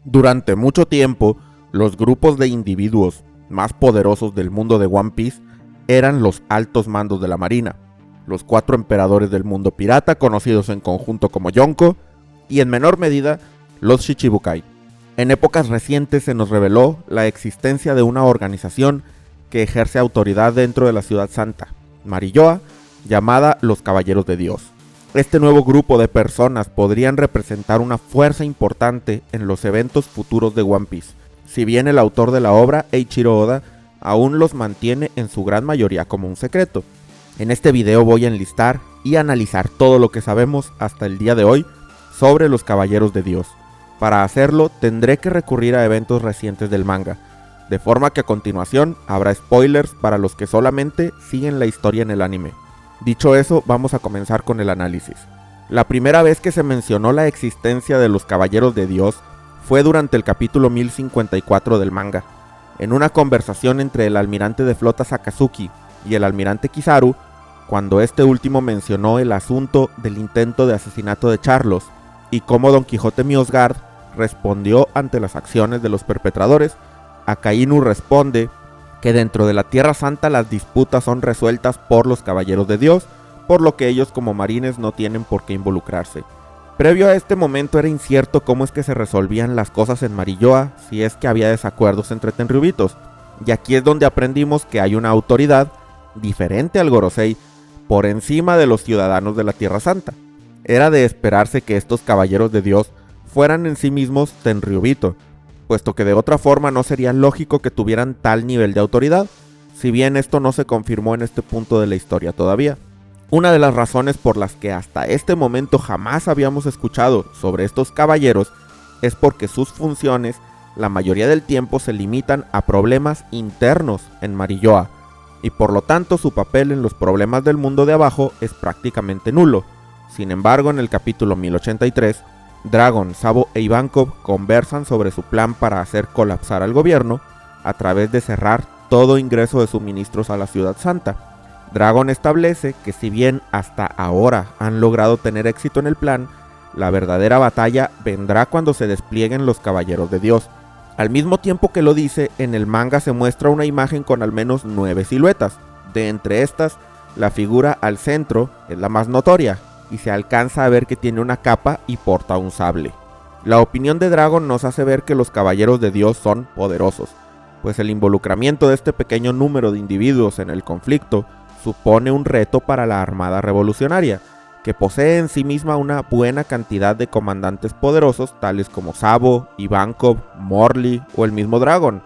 Durante mucho tiempo, los grupos de individuos más poderosos del mundo de One Piece eran los altos mandos de la marina, los 4 emperadores del mundo pirata, conocidos en conjunto como Yonko, y en menor medida, los Shichibukai. En épocas recientes se nos reveló la existencia de una organización que ejerce autoridad dentro de la ciudad santa, Marilloa, llamada los Caballeros de Dios. Este nuevo grupo de personas podrían representar una fuerza importante en los eventos futuros de One Piece, si bien el autor de la obra, Eiichiro Oda, aún los mantiene en su gran mayoría como un secreto. En este video voy a enlistar y analizar todo lo que sabemos hasta el día de hoy sobre los Caballeros de Dios. Para hacerlo tendré que recurrir a eventos recientes del manga, de forma que a continuación habrá spoilers para los que solamente siguen la historia en el anime. Dicho eso, vamos a comenzar con el análisis. La primera vez que se mencionó la existencia de los Caballeros de Dios fue durante el capítulo 1054 del manga, en una conversación entre el almirante de flota Sakazuki y el almirante Kizaru, cuando este último mencionó el asunto del intento de asesinato de Charlos y cómo Don Quijote Miosgard respondió ante las acciones de los perpetradores. Akainu responde que dentro de la Tierra Santa las disputas son resueltas por los Caballeros de Dios, por lo que ellos como marines no tienen por qué involucrarse. Previo a este momento era incierto cómo es que se resolvían las cosas en Marilloa si es que había desacuerdos entre tenryubitos, y aquí es donde aprendimos que hay una autoridad diferente al Gorosei por encima de los ciudadanos de la Tierra Santa. Era de esperarse que estos Caballeros de Dios fueran en sí mismos tenryubito, puesto que de otra forma no sería lógico que tuvieran tal nivel de autoridad, si bien esto no se confirmó en este punto de la historia todavía. Una de las razones por las que hasta este momento jamás habíamos escuchado sobre estos caballeros es porque sus funciones la mayoría del tiempo se limitan a problemas internos en Marilloa, y por lo tanto su papel en los problemas del mundo de abajo es prácticamente nulo. Sin embargo, en el capítulo 1083, Dragon, Sabo e Ivankov conversan sobre su plan para hacer colapsar al gobierno a través de cerrar todo ingreso de suministros a la Ciudad Santa. Dragon establece que si bien hasta ahora han logrado tener éxito en el plan, la verdadera batalla vendrá cuando se desplieguen los Caballeros de Dios. Al mismo tiempo que lo dice, en el manga se muestra una imagen con al menos 9 siluetas. De entre estas, la figura al centro es la más notoria, y se alcanza a ver que tiene una capa y porta un sable. La opinión de Dragon nos hace ver que los Caballeros de Dios son poderosos, pues el involucramiento de este pequeño número de individuos en el conflicto supone un reto para la Armada Revolucionaria, que posee en sí misma una buena cantidad de comandantes poderosos tales como Sabo, Ivankov, Morley o el mismo Dragon,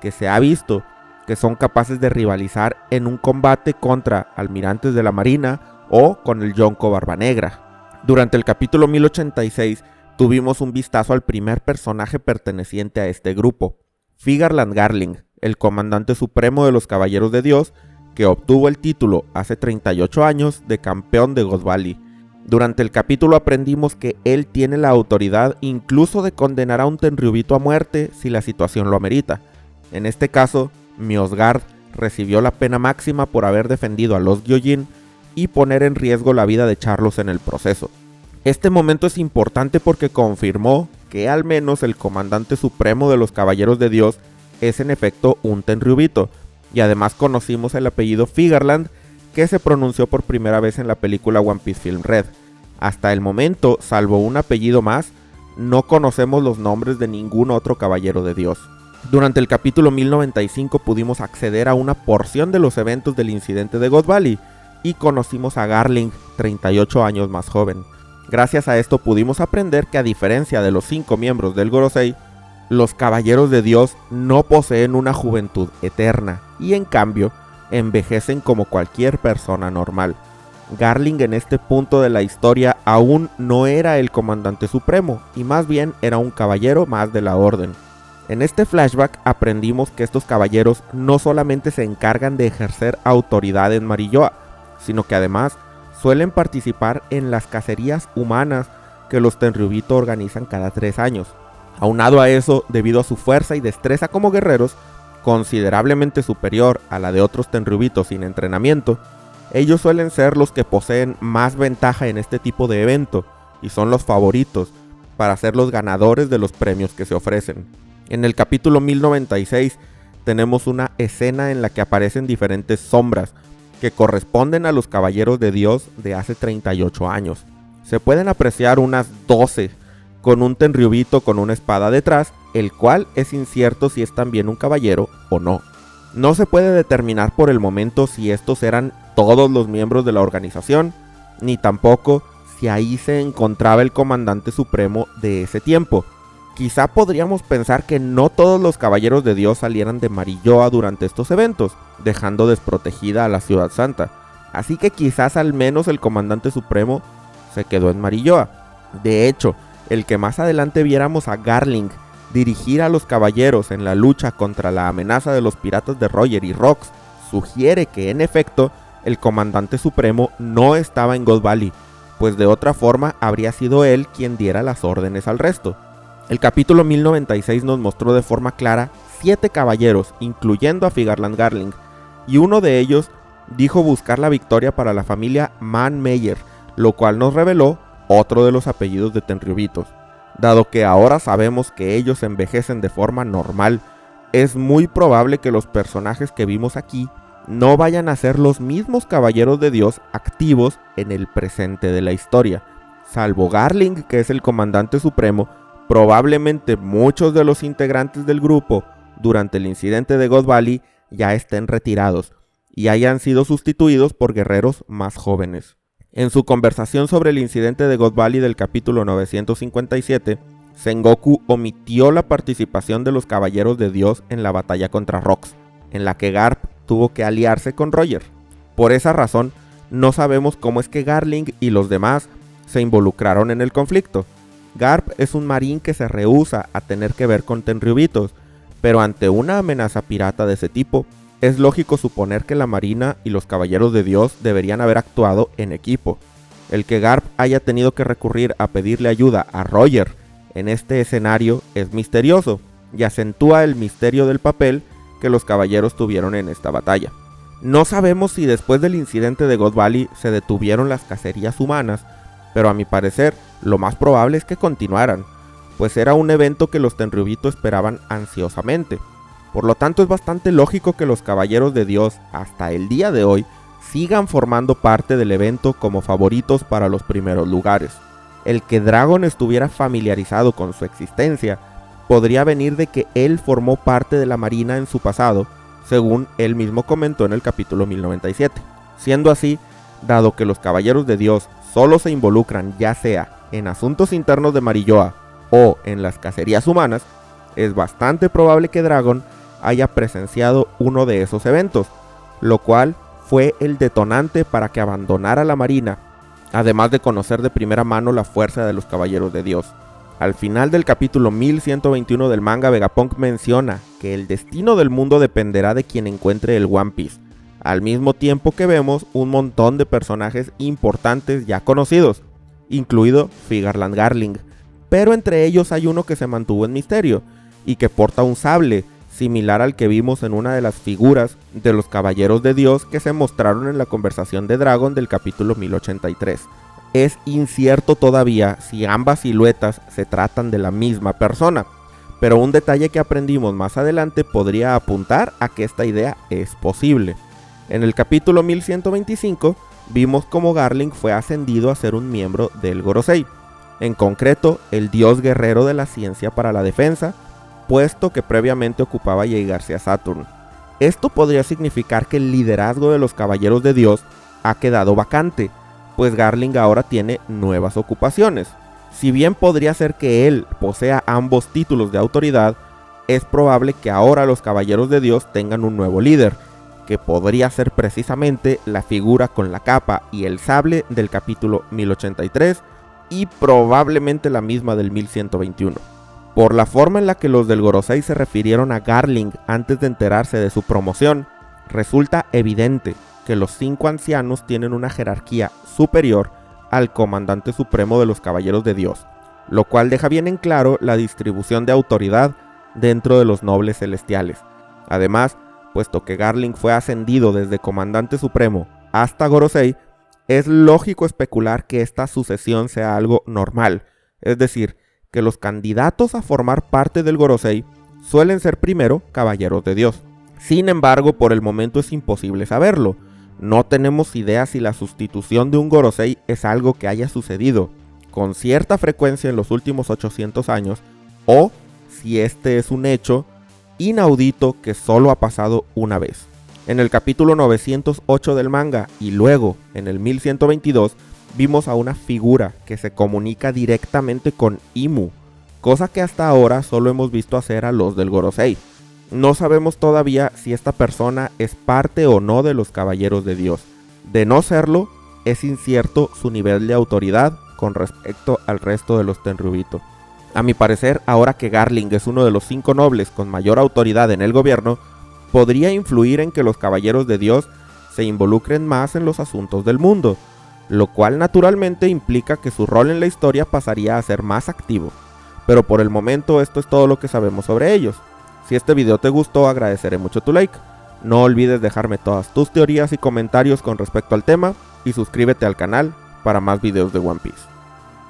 que se ha visto que son capaces de rivalizar en un combate contra almirantes de la marina o con el Yonko Barbanegra. Durante el capítulo 1086 tuvimos un vistazo al primer personaje perteneciente a este grupo, Figarland Garling, el comandante supremo de los Caballeros de Dios, que obtuvo el título hace 38 años de campeón de Ghost Valley. Durante el capítulo aprendimos que él tiene la autoridad incluso de condenar a un tenryubito a muerte si la situación lo amerita. En este caso, Miosgard recibió la pena máxima por haber defendido a los Gyojin y poner en riesgo la vida de Charlos en el proceso. Este momento es importante porque confirmó que al menos el comandante supremo de los Caballeros de Dios es en efecto un tenryubito, y además conocimos el apellido Figarland, que se pronunció por primera vez en la película One Piece Film Red. Hasta el momento, salvo un apellido más, no conocemos los nombres de ningún otro Caballero de Dios. Durante el capítulo 1095 pudimos acceder a una porción de los eventos del incidente de Ghost Valley, y conocimos a Garling, 38 años más joven. Gracias a esto pudimos aprender que a diferencia de los 5 miembros del Gorosei, los Caballeros de Dios no poseen una juventud eterna, y en cambio, envejecen como cualquier persona normal. Garling en este punto de la historia aún no era el comandante supremo, y más bien era un caballero más de la orden. En este flashback aprendimos que estos caballeros no solamente se encargan de ejercer autoridad en Marilloa, sino que además suelen participar en las cacerías humanas que los tenryubito organizan cada 3 años. Aunado a eso, debido a su fuerza y destreza como guerreros, considerablemente superior a la de otros tenryubitos sin entrenamiento, ellos suelen ser los que poseen más ventaja en este tipo de evento y son los favoritos, para ser los ganadores de los premios que se ofrecen. En el capítulo 1096 tenemos una escena en la que aparecen diferentes sombras que corresponden a los caballeros de Dios de hace 38 años. Se pueden apreciar unas 12 con un tenryubito con una espada detrás, el cual es incierto si es también un caballero o no. No se puede determinar por el momento si estos eran todos los miembros de la organización, ni tampoco si ahí se encontraba el comandante supremo de ese tiempo. Quizá podríamos pensar que no todos los caballeros de Dios salieran de Marilloa durante estos eventos, dejando desprotegida a la Ciudad Santa. Así que quizás al menos el comandante supremo se quedó en Marilloa. De hecho, el que más adelante viéramos a Garling dirigir a los caballeros en la lucha contra la amenaza de los piratas de Roger y Rox sugiere que en efecto el comandante supremo no estaba en God Valley, pues de otra forma habría sido él quien diera las órdenes al resto. El capítulo 1096 nos mostró de forma clara 7 caballeros, incluyendo a Figarland Garling, y uno de ellos dijo buscar la victoria para la familia Man Meyer, lo cual nos reveló otro de los apellidos de tenryubitos. Dado que ahora sabemos que ellos envejecen de forma normal, es muy probable que los personajes que vimos aquí no vayan a ser los mismos caballeros de Dios activos en el presente de la historia. Salvo Garling, que es el comandante supremo, probablemente muchos de los integrantes del grupo durante el incidente de God Valley ya estén retirados y hayan sido sustituidos por guerreros más jóvenes. En su conversación sobre el incidente de God Valley del capítulo 957, Sengoku omitió la participación de los caballeros de Dios en la batalla contra Rox, en la que Garp tuvo que aliarse con Roger. Por esa razón, no sabemos cómo es que Garling y los demás se involucraron en el conflicto. Garp es un marín que se rehúsa a tener que ver con tenryubitos, pero ante una amenaza pirata de ese tipo, es lógico suponer que la marina y los caballeros de Dios deberían haber actuado en equipo. El que Garp haya tenido que recurrir a pedirle ayuda a Roger en este escenario es misterioso y acentúa el misterio del papel que los caballeros tuvieron en esta batalla. No sabemos si después del incidente de God Valley se detuvieron las cacerías humanas, pero a mi parecer lo más probable es que continuaran, pues era un evento que los tenryubito esperaban ansiosamente. Por lo tanto es bastante lógico que los caballeros de Dios hasta el día de hoy sigan formando parte del evento como favoritos para los primeros lugares. El que Dragon estuviera familiarizado con su existencia podría venir de que él formó parte de la marina en su pasado, según él mismo comentó en el capítulo 1097. Siendo así, dado que los caballeros de Dios solo se involucran ya sea en asuntos internos de Marilloa o en las cacerías humanas, es bastante probable que Dragon haya presenciado uno de esos eventos, lo cual fue el detonante para que abandonara la marina, además de conocer de primera mano la fuerza de los caballeros de Dios. Al final del capítulo 1121 del manga, Vegapunk menciona que el destino del mundo dependerá de quien encuentre el One Piece, al mismo tiempo que vemos un montón de personajes importantes ya conocidos, incluido Figarland Garling, pero entre ellos hay uno que se mantuvo en misterio y que porta un sable similar al que vimos en una de las figuras de los caballeros de Dios que se mostraron en la conversación de Dragon del capítulo 1083. Es incierto todavía si ambas siluetas se tratan de la misma persona, pero un detalle que aprendimos más adelante podría apuntar a que esta idea es posible. En el capítulo 1125 vimos cómo Garling fue ascendido a ser un miembro del Gorosei, en concreto el dios guerrero de la ciencia para la defensa, puesto que previamente ocupaba Jay García Saturn. Esto podría significar que el liderazgo de los caballeros de Dios ha quedado vacante, pues Garling ahora tiene nuevas ocupaciones. Si bien podría ser que él posea ambos títulos de autoridad, es probable que ahora los caballeros de Dios tengan un nuevo líder, que podría ser precisamente la figura con la capa y el sable del capítulo 1083 y probablemente la misma del 1121. Por la forma en la que los del Gorosei se refirieron a Garling antes de enterarse de su promoción, resulta evidente que los 5 ancianos tienen una jerarquía superior al comandante supremo de los caballeros de Dios, lo cual deja bien en claro la distribución de autoridad dentro de los nobles celestiales. Además, puesto que Garling fue ascendido desde comandante supremo hasta Gorosei, es lógico especular que esta sucesión sea algo normal, es decir, que los candidatos a formar parte del Gorosei suelen ser primero caballeros de Dios. Sin embargo, por el momento es imposible saberlo. No tenemos idea si la sustitución de un Gorosei es algo que haya sucedido con cierta frecuencia en los últimos 800 años, o si este es un hecho inaudito que solo ha pasado una vez. En el capítulo 908 del manga y luego en el 1122 vimos a una figura que se comunica directamente con Imu, cosa que hasta ahora solo hemos visto hacer a los del Gorosei. No sabemos todavía si esta persona es parte o no de los caballeros de Dios. De no serlo, es incierto su nivel de autoridad con respecto al resto de los Tenryubito. A mi parecer, ahora que Garling es uno de los 5 nobles con mayor autoridad en el gobierno, podría influir en que los caballeros de Dios se involucren más en los asuntos del mundo, lo cual naturalmente implica que su rol en la historia pasaría a ser más activo. Pero por el momento esto es todo lo que sabemos sobre ellos. Si este video te gustó, agradeceré mucho tu like. No olvides dejarme todas tus teorías y comentarios con respecto al tema y suscríbete al canal para más videos de One Piece.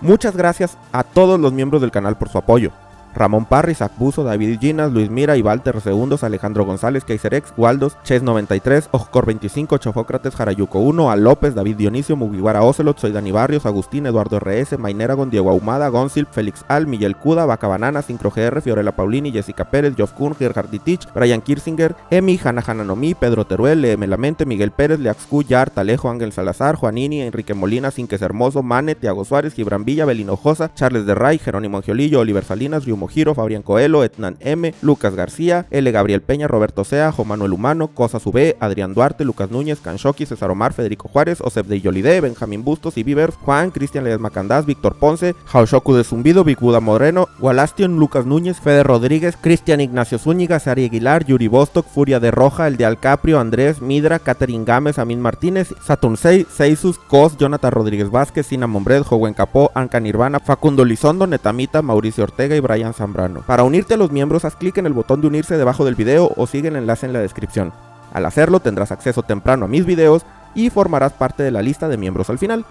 Muchas gracias a todos los miembros del canal por su apoyo. Ramón Parry, Zach Buzo, David Ginas, Luis Mira, Ivalter Segundos, Alejandro González, Kaiserex, Waldos, Ches93, Oscor25, Chofócrates, Jarayuco 1, A López, David Dionisio, Mugiwara Ocelot, Soy Dani Barrios, Agustín, Eduardo RS, Maineragon, Diego Ahumada, Gonzil, Félix Al, Miguel Cuda, Vaca Banana, Sincro GR, Fiorella Paulini, Jessica Pérez, Geoff Kuhn, Gerhard Ditich, Brian Kirsinger, Emi, Hanna Hananomi, Pedro Teruel, Leeme Lamente, Miguel Pérez, Leaxcu, Yar, Talejo, Ángel Salazar, Juanini, Enrique Molina, Cinques Hermoso, Mane, Tiago Suárez, Gibran Villa, Belino Josa, Charles de Ray, Jerónimo Angiolillo, Oliver Salinas, Ryumo Giro, Fabián Coelho, Etnan M, Lucas García, L. Gabriel Peña, Roberto Sea, Jo Manuel Humano, Cosas V, Adrián Duarte, Lucas Núñez, Canshoki, César Omar, Federico Juárez, Osef de Yolide, Benjamín Bustos y Bieber, Juan, Cristian Ledesma Candás, Víctor Ponce, Jaoshoku de Zumbido, Big Buda Moreno, Walastion, Lucas Núñez, Fede Rodríguez, Cristian Ignacio Zúñiga, Sari Aguilar, Yuri Bostock, Furia de Roja, El de Alcaprio, Andrés, Midra, Catherine Gámez, Amin Martínez, Satunsei, Seisus, Cos, Jonathan Rodríguez Vázquez, Cinnamon Bread, Joven Capó, Anca Nirvana, Facundo Lizondo, Netamita, Mauricio Ortega y Brian Zambrano. Para unirte a los miembros, haz clic en el botón de unirse debajo del video o sigue el enlace en la descripción. Al hacerlo tendrás acceso temprano a mis videos y formarás parte de la lista de miembros al final.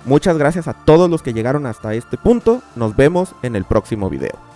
Muchas gracias a todos los que llegaron hasta este punto, nos vemos en el próximo video.